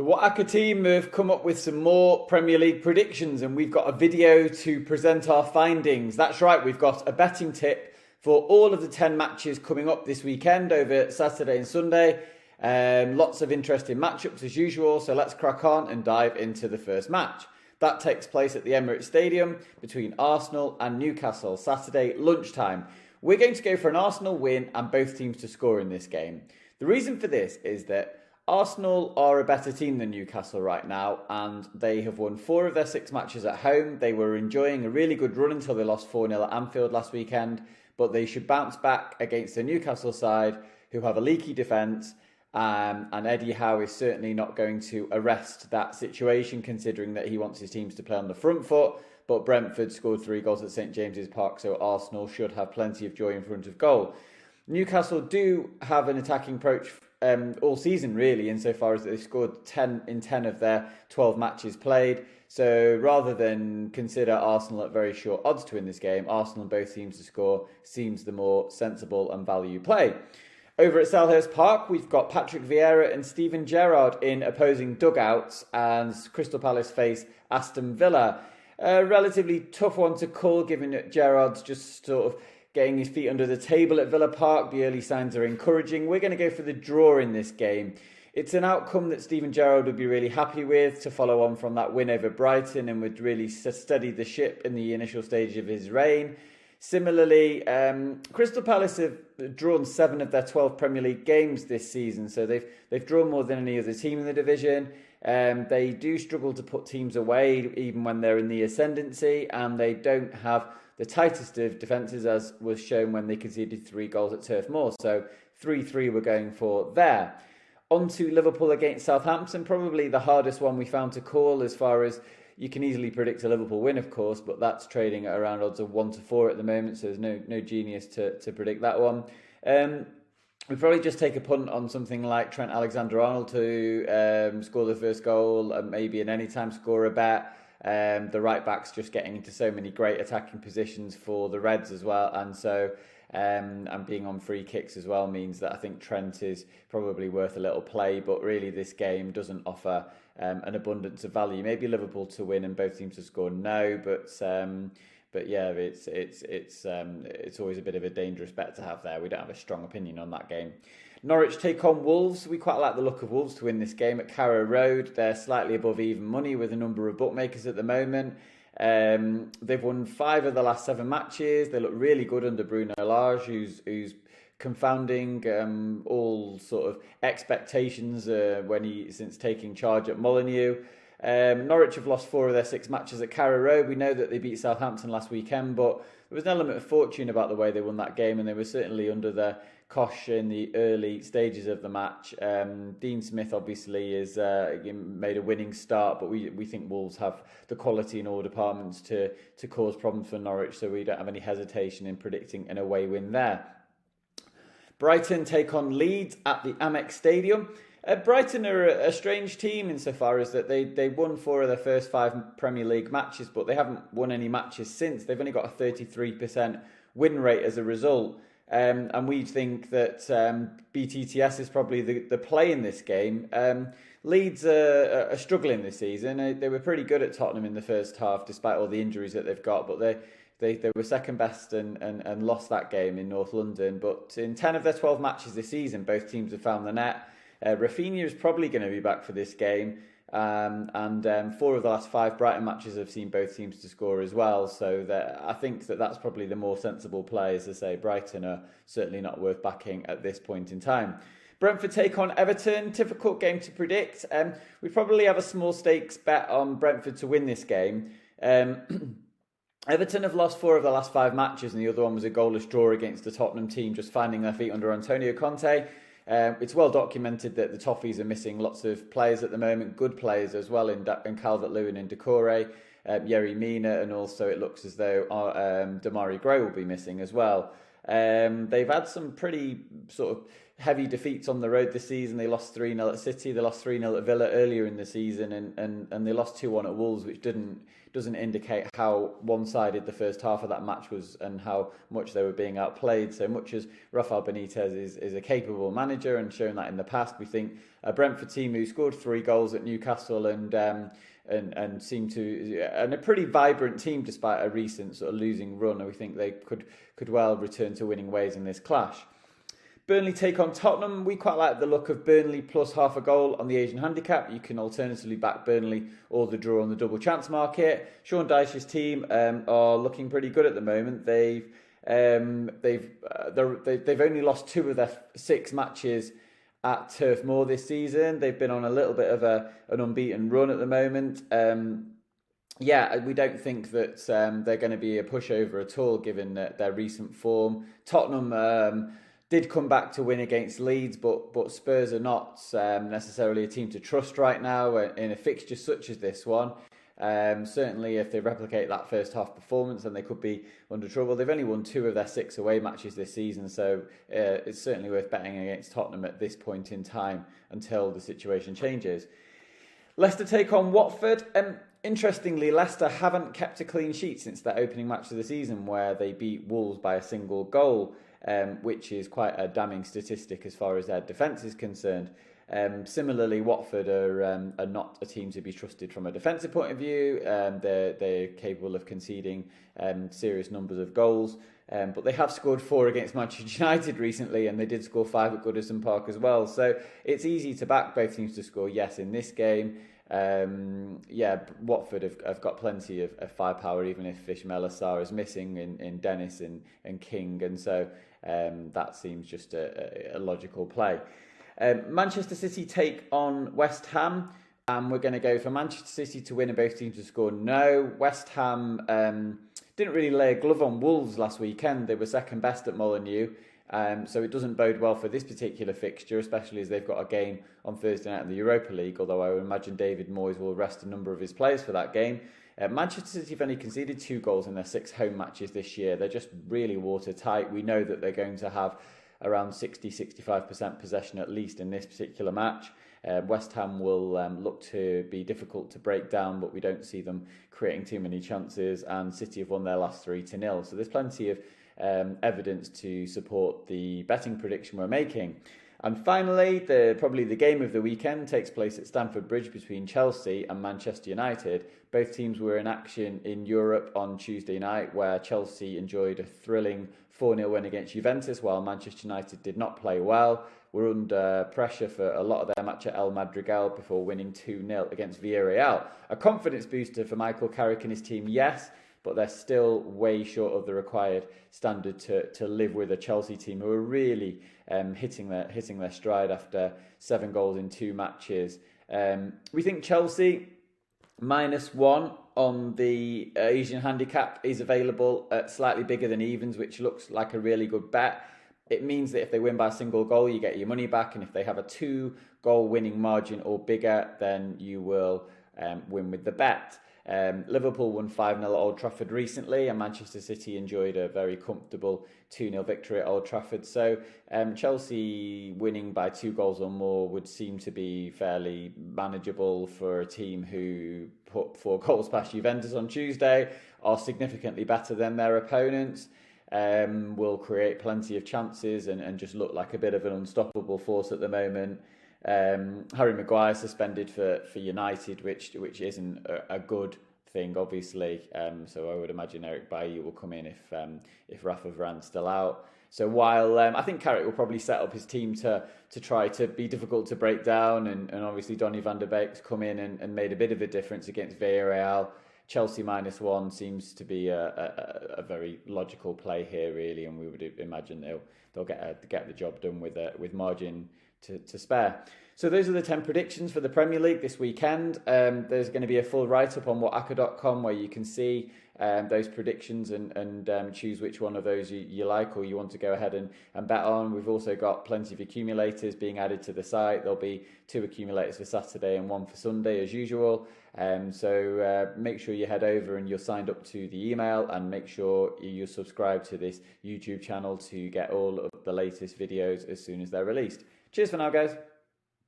The whatacca team have come up with some more Premier League predictions and we've got a video to present our findings. That's right, we've got a betting tip for all of the 10 matches coming up this weekend over Saturday and Sunday. Lots of interesting matchups as usual, so let's crack on and dive into the first match. That takes place at the Emirates Stadium between Arsenal and Newcastle, Saturday lunchtime. We're going to go for an Arsenal win and both teams to score in this game. The reason for this is that Arsenal are a better team than Newcastle right now, and they have won 4 of their 6 matches at home. They were enjoying a really good run until they lost 4-0 at Anfield last weekend, but they should bounce back against the Newcastle side, who have a leaky defence, and Eddie Howe is certainly not going to arrest that situation, considering that he wants his teams to play on the front foot. But Brentford scored 3 goals at St James's Park, so Arsenal should have plenty of joy in front of goal. Newcastle do have an attacking approach all season, really, insofar as they've scored 10 in 10 of their 12 matches played. So rather than consider Arsenal at very short odds to win this game, Arsenal and both teams to score seems the more sensible and value play. Over at Selhurst Park, we've got Patrick Vieira and Steven Gerrard in opposing dugouts, and Crystal Palace face Aston Villa. A relatively tough one to call, given that Gerrard's just sort of getting his feet under the table at Villa Park. The early signs are encouraging. We're going to go for the draw in this game. It's an outcome that Steven Gerrard would be really happy with to follow on from that win over Brighton and would really steady the ship in the initial stage of his reign. Similarly, Crystal Palace have drawn 7 of their 12 Premier League games this season, so they've drawn more than any other team in the division. They do struggle to put teams away even when they're in the ascendancy, and they don't have the tightest of defences, as was shown when they conceded 3 goals at Turf Moor. So 3-3 we're going for there. On to Liverpool against Southampton, probably the hardest one we found to call, as far as you can easily predict a Liverpool win, of course, but that's trading at around odds of 1-4 at the moment, so there's no genius to predict that one. We'd probably just take a punt on something like Trent Alexander-Arnold to score the first goal, and maybe an anytime scorer bet. The right back's just getting into so many great attacking positions for the Reds as well, and so and being on free kicks as well means that I think Trent is probably worth a little play, but really this game doesn't offer an abundance of value. Maybe Liverpool to win and both teams to score, no, but yeah, it's always a bit of a dangerous bet to have there. We don't have a strong opinion on that game. Norwich take on Wolves. We quite like the look of Wolves to win this game at Carrow Road. They're slightly above even money with a number of bookmakers at the moment. They've won 5 of the last 7 matches. They look really good under Bruno Lage, who's confounding all sort of expectations since taking charge at Molineux. Norwich have lost 4 of their 6 matches at Carrow Road. We know that they beat Southampton last weekend, but there was an element of fortune about the way they won that game, and they were certainly under the cosh in the early stages of the match. Dean Smith obviously is made a winning start, but we think Wolves have the quality in all departments to cause problems for Norwich, so we don't have any hesitation in predicting an away win there. Brighton take on Leeds at the Amex Stadium. Brighton are a strange team insofar as that they won 4 of their first 5 Premier League matches, but they haven't won any matches since. They've only got a 33% win rate as a result. And we think that BTTS is probably the play in this game. Leeds are struggling this season. They were pretty good at Tottenham in the first half, despite all the injuries that they've got, but they were second best and lost that game in North London. But in 10 of their 12 matches this season, both teams have found the net. Rafinha is probably going to be back for this game. And 4 of the last 5 Brighton matches have seen both teams to score as well. So I think that's probably the more sensible play. As I say, Brighton are certainly not worth backing at this point in time. Brentford take on Everton. Difficult game to predict. We probably have a small stakes bet on Brentford to win this game. Everton have lost 4 of the last 5 matches, and the other one was a goalless draw against the Tottenham team, just finding their feet under Antonio Conte. It's well documented that the Toffees are missing lots of players at the moment, good players as well in Calvert-Lewin and Decore, Yerry Mina, and also it looks as though Damari Gray will be missing as well. They've had some pretty sort of heavy defeats on the road this season. They lost 3-0 at City, they lost 3-0 at Villa earlier in the season, and they lost 2-1 at Wolves, which doesn't indicate how one-sided the first half of that match was and how much they were being outplayed. So much as Rafael Benitez is a capable manager and shown that in the past, we think a Brentford team who scored 3 goals at Newcastle and seemed to, and a pretty vibrant team despite a recent sort of losing run, and we think they could well return to winning ways in this clash. Burnley take on Tottenham. We quite like the look of Burnley plus half a goal on the Asian handicap. You can alternatively back Burnley or the draw on the double chance market. Sean Dyche's team are looking pretty good at the moment. They've only lost 2 of their 6 matches at Turf Moor this season. They've been on a little bit of an unbeaten run at the moment. We don't think that they're going to be a pushover at all given their recent form. Tottenham did come back to win against Leeds, but Spurs are not necessarily a team to trust right now in a fixture such as this one. Certainly, if they replicate that first half performance, then they could be under trouble. They've only won 2 of their 6 away matches this season, so it's certainly worth betting against Tottenham at this point in time until the situation changes. Leicester take on Watford. Interestingly, Leicester haven't kept a clean sheet since their opening match of the season, where they beat Wolves by a single goal. Which is quite a damning statistic as far as their defence is concerned. Similarly, Watford are not a team to be trusted from a defensive point of view. They're capable of conceding serious numbers of goals, but they have scored 4 against Manchester United recently, and they did score 5 at Goodison Park as well. So it's easy to back both teams to score, yes, in this game. Watford have got plenty of firepower, even if Ismaila Sarr is missing in Dennis and King, and so that seems just a logical play. Manchester City take on West Ham, and we're going to go for Manchester City to win and both teams to score no. West Ham didn't really lay a glove on Wolves last weekend. They were second best at Molineux. So it doesn't bode well for this particular fixture, especially as they've got a game on Thursday night in the Europa League, although I would imagine David Moyes will rest a number of his players for that game. Manchester City have only conceded 2 goals in their 6 home matches this year. They're just really watertight. We know that they're going to have around 60-65% possession at least in this particular match. West Ham will look to be difficult to break down, but we don't see them creating too many chances, and City have won their last 3-0. So there's plenty of evidence to support the betting prediction we're making. And finally, probably the game of the weekend takes place at Stamford Bridge between Chelsea and Manchester United. Both teams were in action in Europe on Tuesday night, where Chelsea enjoyed a thrilling 4-0 win against Juventus, while Manchester United did not play well. Were under pressure for a lot of their match at El Madrigal before winning 2-0 against Villarreal. A confidence booster for Michael Carrick and his team, yes, but they're still way short of the required standard to live with a Chelsea team who are really hitting their stride after 7 goals in 2 matches. We think Chelsea -1 on the Asian handicap is available at slightly bigger than evens, which looks like a really good bet. It means that if they win by a single goal, you get your money back, and if they have a 2-goal winning margin or bigger, then you will win with the bet. Liverpool won 5-0 at Old Trafford recently, and Manchester City enjoyed a very comfortable 2-0 victory at Old Trafford. So Chelsea winning by 2 goals or more would seem to be fairly manageable for a team who put 4 goals past Juventus on Tuesday, are significantly better than their opponents, will create plenty of chances and just look like a bit of an unstoppable force at the moment. Harry Maguire suspended for United, which isn't a good thing, obviously. So I would imagine Eric Bailly will come in if Rafa Varane's still out. So while I think Carrick will probably set up his team to try to be difficult to break down, and obviously Donny van der Beek's come in and made a bit of a difference against Villarreal. Chelsea -1 seems to be a very logical play here, really, and we would imagine they'll get the job done with margin to spare. So those are the 10 predictions for the Premier League this weekend. There's going to be a full write-up on whatacca.com where you can see those predictions and choose which one of those you like or you want to go ahead and bet on. We've also got plenty of accumulators being added to the site. There'll be 2 accumulators for Saturday and 1 for Sunday as usual. So make sure you head over and you're signed up to the email, and make sure you're subscribed to this YouTube channel to get all of the latest videos as soon as they're released. Cheers for now, guys.